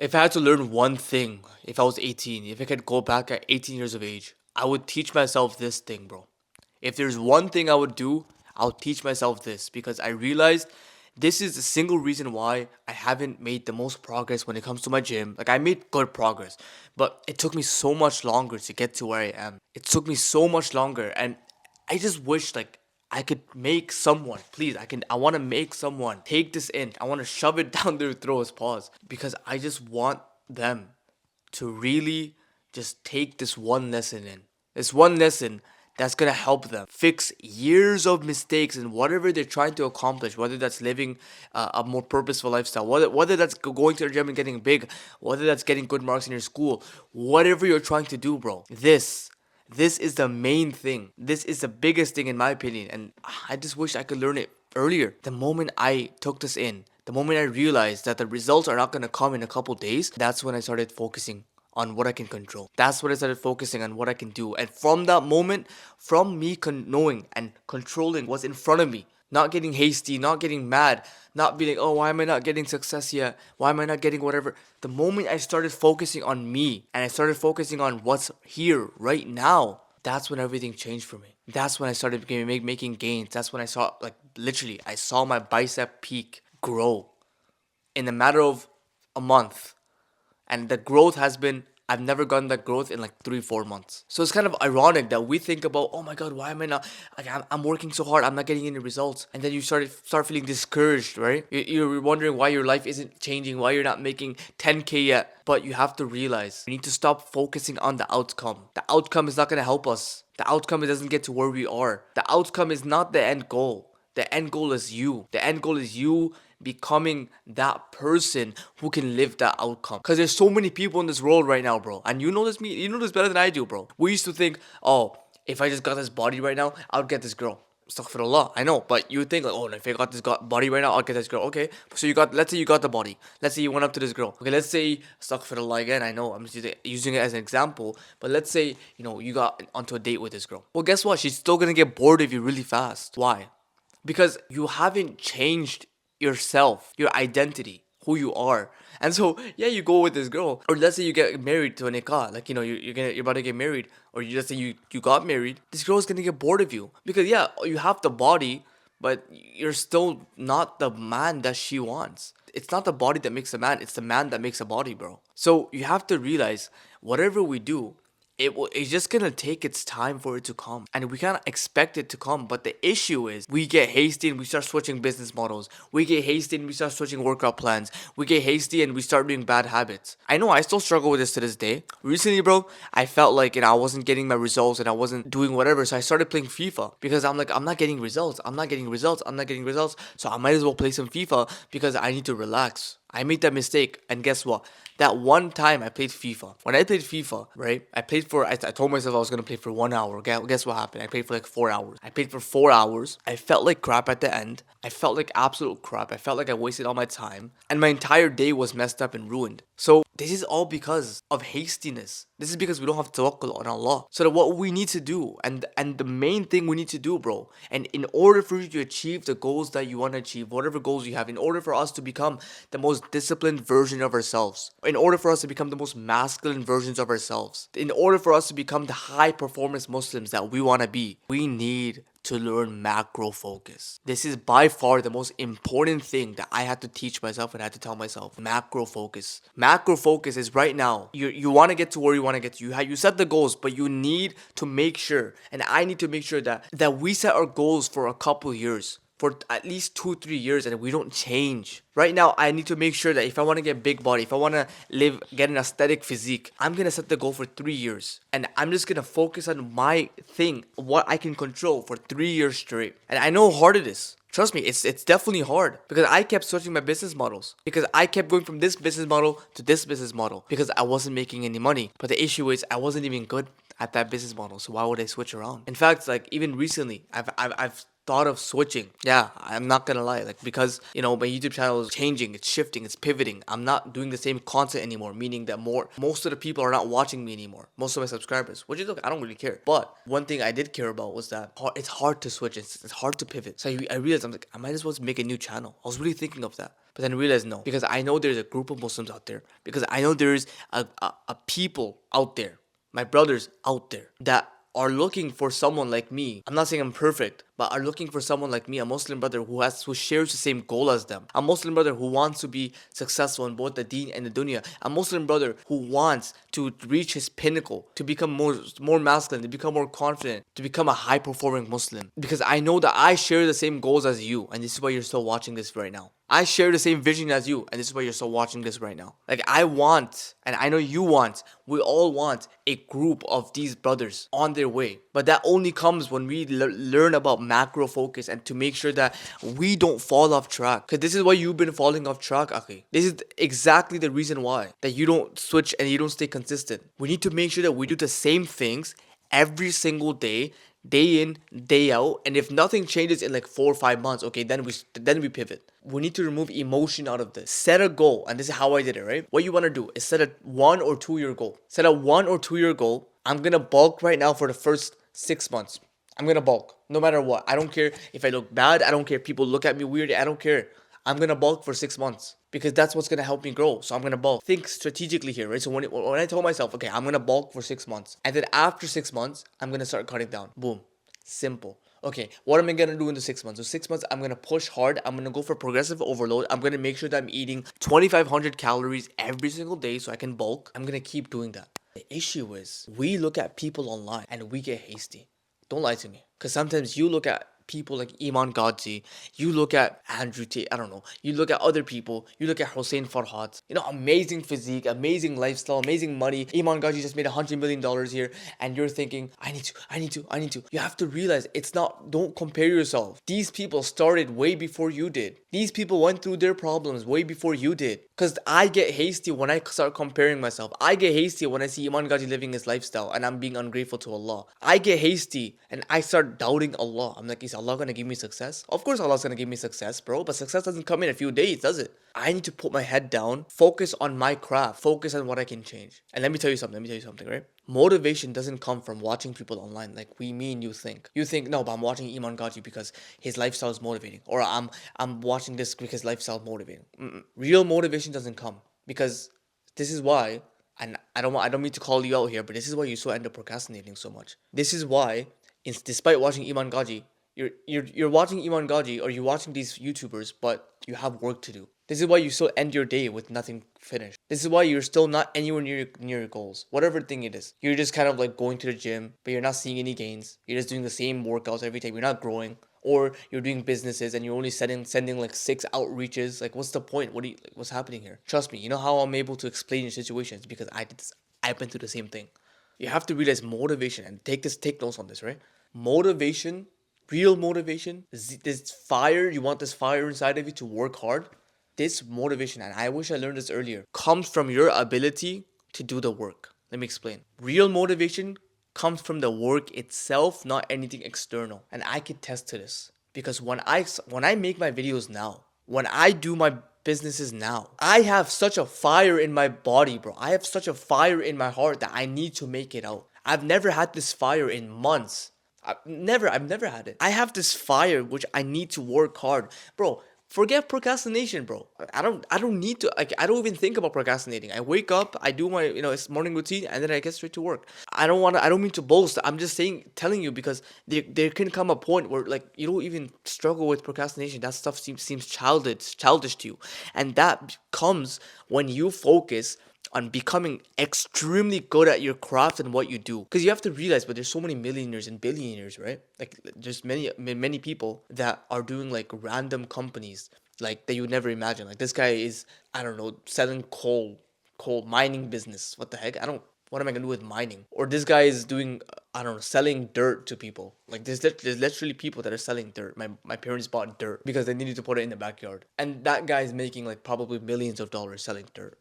If I had to learn one thing, if I was 18, if I could go back at 18 years of age, I would teach myself this thing, bro. If there's one thing I would do, I'll teach myself this because I realized this is the single reason why I haven't made the most progress when it comes to my gym. Like, I made good progress, but it took me so much longer to get to where I am. It took me so much longer, and I just wish like I could make someone, please, I want to make someone take this in. I want to shove it down their throats, pause, because I just want them to really just take this one lesson in. This one lesson that's gonna help them fix years of mistakes in whatever they're trying to accomplish, whether that's living a more purposeful lifestyle, whether that's going to the gym and getting big, whether that's getting good marks in your school, whatever you're trying to do, bro. This is the main thing. This is the biggest thing in my opinion, and I just wish I could learn it earlier. The moment I took this in, the moment I realized that the results are not gonna come in a couple days, that's when I started focusing on what I can control. That's when I started focusing on what I can do. And from that moment, from me knowing and controlling what's in front of me, not getting hasty, not getting mad, not being like, oh, why am I not getting success yet? Why am I not getting whatever? The moment I started focusing on me and I started focusing on what's here right now, that's when everything changed for me. That's when I started making gains. That's when I saw, like, literally, I saw my bicep peak grow in a matter of a month. And the growth has been, I've never gotten that growth in like 3 4 months. So it's kind of ironic that we think about, oh my god, why am I not, like, I'm working so hard, I'm not getting any results, and then you start feeling discouraged, right? You're wondering why your life isn't changing, why you're not making 10K yet. But you have to realize we need to stop focusing on the outcome. The outcome is not going to help us. The outcome, it doesn't get to where we are. The outcome is not the end goal. The end goal is you. The end goal is you becoming that person who can live that outcome. Because there's so many people in this world right now, bro. And you know this, you know this better than I do, bro. We used to think, oh, if I just got this body right now, I'll get this girl. Astaghfirullah, I know, but you think like, oh, if I got this body right now, I'll get this girl. Okay, so let's say you got the body. Let's say you went up to this girl. Okay, let's say, astaghfirullah again, I know, I'm just using it as an example, but let's say, you got onto a date with this girl. Well, guess what? She's still gonna get bored of you really fast. Why? Because you haven't changed yourself, your identity, who you are. And so, yeah, you go with this girl, or let's say you get married to a nikah, like, you're about to get married, or you just say you got married. This girl is gonna get bored of you because, yeah, you have the body, but you're still not the man that she wants. It's not the body that makes a man, it's the man that makes a body, bro. So you have to realize whatever we do, it's just gonna take its time for it to come, and we can't expect it to come. But the issue is we get hasty and we start switching business models, we get hasty and we start switching workout plans, we get hasty and we start doing bad habits. I know I still struggle with this to this day. Recently, bro, I felt like, I wasn't getting my results and I wasn't doing whatever, so I started playing FIFA because I'm like, I'm not getting results, I'm not getting results, I'm not getting results, so I might as well play some FIFA because I need to relax. I made that mistake, and guess what? That one time I played FIFA. When I played FIFA, right? I told myself I was gonna play for 1 hour. Guess what happened? I played for like 4 hours. I played for 4 hours. I felt like crap at the end. I felt like absolute crap. I felt like I wasted all my time, and my entire day was messed up and ruined. So this is all because of hastiness. This is because we don't have tawakkul on Allah. So that what we need to do, and the main thing we need to do, bro, and in order for you to achieve the goals that you want to achieve, whatever goals you have, in order for us to become the most disciplined version of ourselves, in order for us to become the most masculine versions of ourselves, in order for us to become the high performance Muslims that we want to be, we need to learn macro focus. This is by far the most important thing that I had to teach myself and I had to tell myself. Macro focus. Macro focus is right now. You want to get to where you want to get to. You set the goals, but you need to make sure, and I need to make sure that we set our goals for a couple years, for at least 2 3 years, and we don't change. Right now, I need to make sure that if I want to get big body, if I want to get an aesthetic physique, I'm gonna set the goal for 3 years, and I'm just gonna focus on my thing, what I can control for 3 years straight. And I know how hard it is. Trust me, it's definitely hard because I kept switching my business models, because I kept going from this business model to this business model because I wasn't making any money. But the issue is I wasn't even good at that business model, so why would I switch around? In fact, like, even recently, I've thought of switching. Yeah, I'm not gonna lie, like, because my YouTube channel is changing, it's shifting, it's pivoting. I'm not doing the same content anymore, meaning that most of the people are not watching me anymore, most of my subscribers, which is okay, I don't really care. But one thing I did care about was that it's hard to switch, it's hard to pivot. So I realized, I'm like, I might as well make a new channel. I was really thinking of that. But then I realized no, because I know there's a group of Muslims out there, because I know there's a people out there, my brothers out there, that are looking for someone like me. I'm not saying I'm perfect, but are looking for someone like me, a Muslim brother who shares the same goal as them, a Muslim brother who wants to be successful in both the deen and the dunya, a Muslim brother who wants to reach his pinnacle, to become more masculine, to become more confident, to become a high performing Muslim. Because I know that I share the same goals as you, and this is why you're still watching this right now. I share the same vision as you, and this is why you're still watching this right now. Like, I want, and I know you want, we all want a group of these brothers on their way. But that only comes when we learn about macro focus, and to make sure that we don't fall off track. Because this is why you've been falling off track, Akhi. This is exactly the reason why. That you don't switch and you don't stay consistent. We need to make sure that we do the same things every single day in, day out, and if nothing changes in like 4 or 5 months, okay, then we pivot. We need to remove emotion out of this. Set a goal, and this is how I did it, right? What you want to do is set a 1 or 2 year goal. Set a 1 or 2 year goal. I'm gonna bulk right now for the first 6 months. I'm gonna bulk, no matter what. I don't care if I look bad. I don't care if people look at me weird. I don't care. I'm gonna bulk for 6 months because that's what's gonna help me grow. So I'm gonna bulk. Think strategically here, right? So when I told myself, okay, I'm gonna bulk for 6 months, and then after 6 months, I'm gonna start cutting down. Boom, simple. Okay, what am I gonna do in the 6 months? So 6 months, I'm gonna push hard. I'm gonna go for progressive overload. I'm gonna make sure that I'm eating 2,500 calories every single day so I can bulk. I'm gonna keep doing that. The issue is we look at people online and we get hasty. Don't lie to me. Because sometimes you look at people like Iman Gadzi, you look at Andrew Tate, I don't know, you look at other people, you look at Hussein Farhat, amazing physique, amazing lifestyle, amazing money. Iman Gadzi just made $100 million here, and you're thinking, I need to. You have to realize don't compare yourself. These people started way before you did. These people went through their problems way before you did. Because I get hasty when I start comparing myself. I get hasty when I see Iman Gadzi living his lifestyle and I'm being ungrateful to Allah. I get hasty and I start doubting Allah. I'm like, is Allah gonna give me success? Of course Allah's gonna give me success, bro. But success doesn't come in a few days, does it? I need to put my head down, focus on my craft, focus on what I can change. And let me tell you something, right? Motivation doesn't come from watching people online like me and you think. You think, no, but I'm watching Iman Gadzi because his lifestyle is motivating. Or I'm watching this because his lifestyle is motivating. Real motivation doesn't come, because this is why, and I don't mean to call you out here, but this is why you so end up procrastinating so much. This is why, despite watching Iman Gadzi, you're watching Iman Gadzi, or you're watching these YouTubers, but you have work to do. This is why you still end your day with nothing finished. This is why you're still not anywhere near your goals. Whatever thing it is. You're just kind of like going to the gym, but you're not seeing any gains. You're just doing the same workouts every time. You're not growing. Or you're doing businesses and you're only sending like 6 outreaches. Like, what's the point? What's happening here? Trust me, you know how I'm able to explain your situations? Because I did this. I've been through the same thing. You have to realize motivation, and take notes on this, right? Motivation, real motivation, this fire, you want this fire inside of you to work hard. This motivation, and I wish I learned this earlier, comes from your ability to do the work. Let me explain. Real motivation comes from the work itself, not anything external. And I could test to this. Because when I make my videos now, when I do my businesses now, I have such a fire in my body, bro. I have such a fire in my heart that I need to make it out. I've never had this fire in months. I've never had it. I have this fire which I need to work hard. Bro, forget procrastination, bro. I don't need to, like, I don't even think about procrastinating. I wake up, I do my, it's morning routine, and then I get straight to work. I don't mean to boast. I'm just telling you, because there can come a point where, like, you don't even struggle with procrastination. That stuff seems childish to you. And that comes when you focus on becoming extremely good at your craft and what you do. Because you have to realize, but there's so many millionaires and billionaires, right? Like, there's many people that are doing like random companies like that you would never imagine. Like, this guy is, I don't know, selling coal mining business. What the heck? What am I gonna do with mining? Or this guy is doing, I don't know, selling dirt to people. Like, there's literally people that are selling dirt. My parents bought dirt because they needed to put it in the backyard. And that guy is making like probably millions of dollars selling dirt.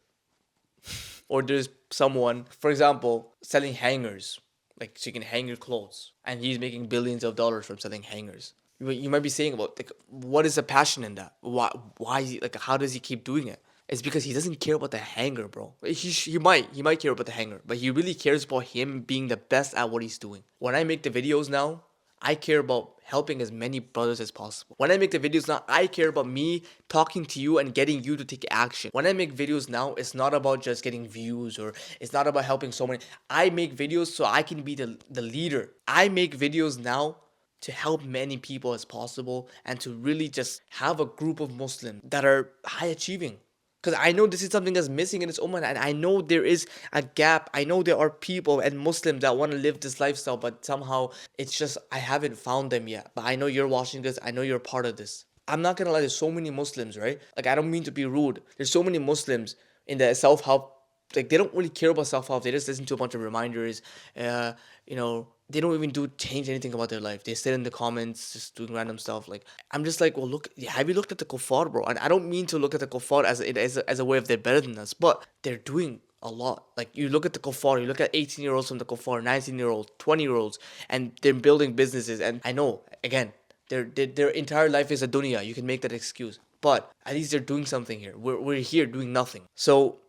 Or there's someone, for example, selling hangers, like, so you can hang your clothes, and he's making billions of dollars from selling hangers. You might be saying, about, like, what is the passion in that? Why is he, like, how does he keep doing it? It's because he doesn't care about the hanger, bro. He might care about the hanger, but he really cares about him being the best at what he's doing. When I make the videos now, I care about helping as many brothers as possible. When I make the videos now, I care about me talking to you and getting you to take action. When I make videos now, it's not about just getting views, or it's not about helping so many. I make videos so I can be the leader. I make videos now to help many people as possible and to really just have a group of Muslims that are high achieving. Because I know this is something that's missing in its ummah, and I know there is a gap. I know there are people and Muslims that want to live this lifestyle, but somehow it's just I haven't found them yet. But I know you're watching this. I know you're part of this. I'm not gonna lie. There's so many Muslims, right? Like, I don't mean to be rude. There's so many Muslims in the self-help, like, they don't really care about self-help. They just listen to a bunch of reminders. uh they don't even do change anything about their life. They sit in the comments just doing random stuff. Like, I'm just like, well, look, have you looked at the kuffar, bro? And I don't mean to look at the kuffar as a way of they're better than us, but they're doing a lot. Like, you look at the kuffar, you look at 18-year-olds from the kuffar, 19-year-olds, 20-year-olds, and they're building businesses. And I know, again, their entire life is a dunya. You can make that excuse, but at least they're doing something here. We're here doing nothing. So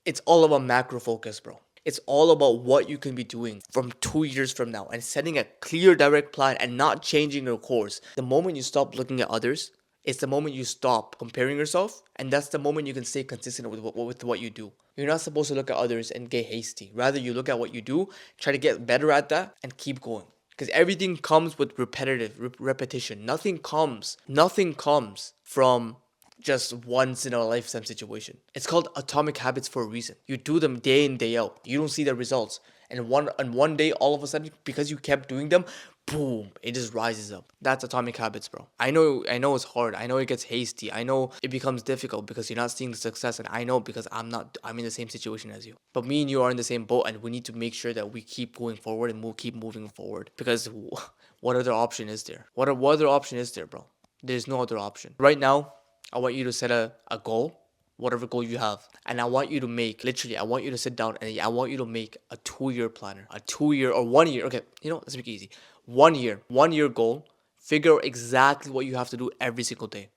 it's all about macro focus, bro. It's all about what you can be doing from 2 years from now and setting a clear, direct plan and not changing your course. The moment you stop looking at others, it's the moment you stop comparing yourself, and that's the moment you can stay consistent with what you do. You're not supposed to look at others and get hasty. Rather, you look at what you do, try to get better at that, and keep going. Because everything comes with repetition. Nothing comes from just once in a lifetime situation. It's called atomic habits for a reason. You do them day in, day out. You don't see the results. And one day, all of a sudden, because you kept doing them, boom, it just rises up. That's atomic habits, bro. I know it's hard. I know it gets hasty. I know it becomes difficult because you're not seeing the success. And I know because I'm in the same situation as you. But me and you are in the same boat, and we need to make sure that we keep going forward and we'll keep moving forward. Because what other option is there? What other option is there, bro? There's no other option. Right now, I want you to set a goal, whatever goal you have. And I want you to make, literally, I want you to sit down and I want you to make a 2 year planner, a 2 year or 1 year. Okay, let's make it easy. 1 year goal. Figure out exactly what you have to do every single day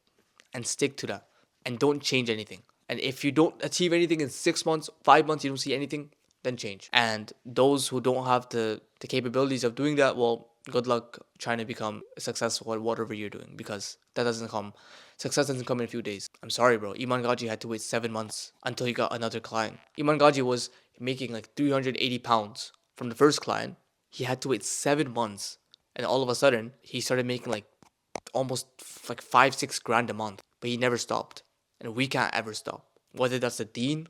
and stick to that. And don't change anything. And if you don't achieve anything in 6 months, 5 months, you don't see anything, then change. And those who don't have the capabilities of doing that, well, good luck trying to become successful at whatever you're doing, because success doesn't come in a few days. I'm sorry, bro. Iman Gaji had to wait 7 months until he got another client. Iman Gaji was making like 380 pounds from the first client. He had to wait 7 months. And all of a sudden, he started making like almost like 5-6 grand a month. But he never stopped. And we can't ever stop. Whether that's the deen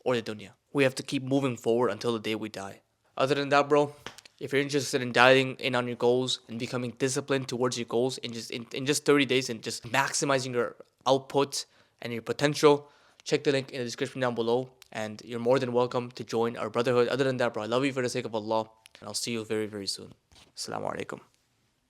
or the dunya. We have to keep moving forward until the day we die. Other than that, bro, if you're interested in dialing in on your goals and becoming disciplined towards your goals in just 30 days and just maximizing your output and your potential, check the link in the description down below, and you're more than welcome to join our brotherhood. Other than that, bro, I love you for the sake of Allah, and I'll see you very, very soon. Assalamu alaikum.